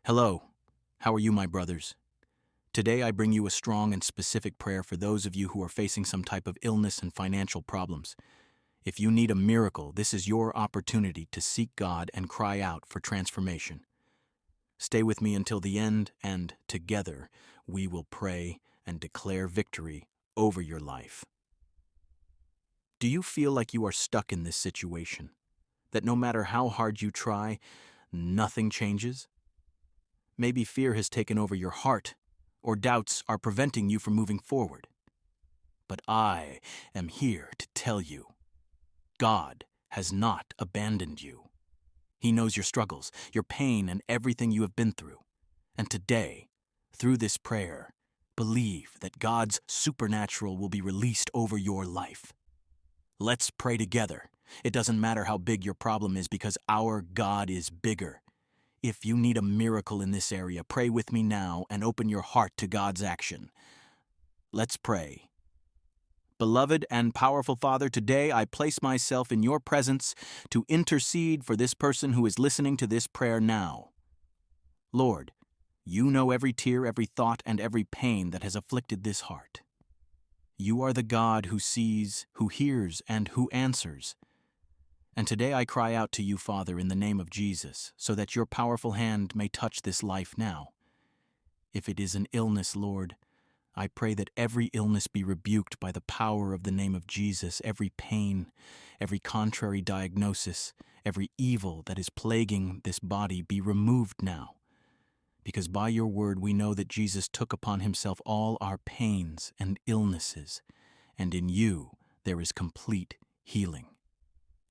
Hello. How are you, my brothers? Today I bring you a strong and specific prayer for those of you who are facing some type of illness and financial problems. If you need a miracle, this is your opportunity to seek God and cry out for transformation. Stay with me until the end, and together we will pray and declare victory over your life. Do you feel like you are stuck in this situation? That no matter how hard you try, nothing changes? Maybe fear has taken over your heart, or doubts are preventing you from moving forward. But I am here to tell you, God has not abandoned you. He knows your struggles, your pain, and everything you have been through. And today, through this prayer, believe that God's supernatural will be released over your life. Let's pray together. It doesn't matter how big your problem is because our God is bigger. If you need a miracle in this area, pray with me now and open your heart to God's action. Let's pray. Beloved and powerful Father, today I place myself in your presence to intercede for this person who is listening to this prayer now. Lord, you know every tear, every thought, and every pain that has afflicted this heart. You are the God who sees, who hears, and who answers. And today I cry out to you, Father, in the name of Jesus, so that your powerful hand may touch this life now. If it is an illness, Lord, I pray that every illness be rebuked by the power of the name of Jesus, every pain, every contrary diagnosis, every evil that is plaguing this body be removed now. Because by your word we know that Jesus took upon himself all our pains and illnesses, and in you there is complete healing.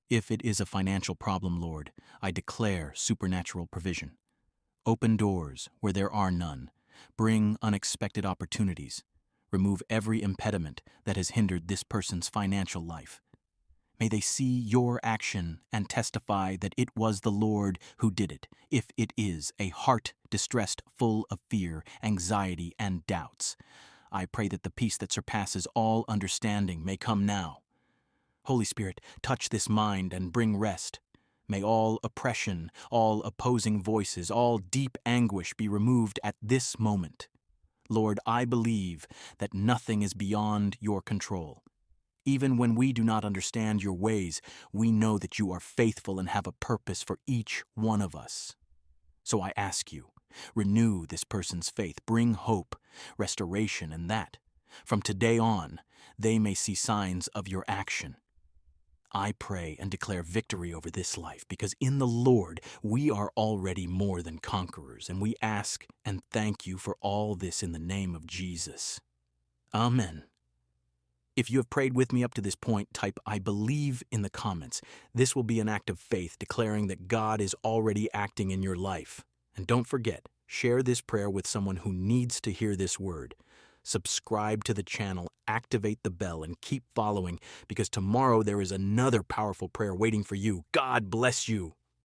If it is a financial problem, Lord, I declare supernatural provision. Open doors where there are none. Bring unexpected opportunities. Remove every impediment that has hindered this person's financial life. May they see your action and testify that it was the Lord who did it, if it is a heart distressed, full of fear, anxiety, and doubts. I pray that the peace that surpasses all understanding may come now. Holy Spirit, touch this mind and bring rest. May all oppression, all opposing voices, all deep anguish be removed at this moment. Lord, I believe that nothing is beyond your control. Even when we do not understand your ways, we know that you are faithful and have a purpose for each one of us. So I ask you, renew this person's faith, bring hope, restoration, and that, from today on, they may see signs of your action. I pray and declare victory over this life, because in the Lord we are already more than conquerors, and we ask and thank you for all this in the name of Jesus. Amen. If you have prayed with me up to this point, type "I believe" in the comments. This will be an act of faith, declaring that God is already acting in your life. And don't forget, share this prayer with someone who needs to hear this word. Subscribe to the channel, activate the bell, and keep following, because tomorrow there is another powerful prayer waiting for you. God bless you.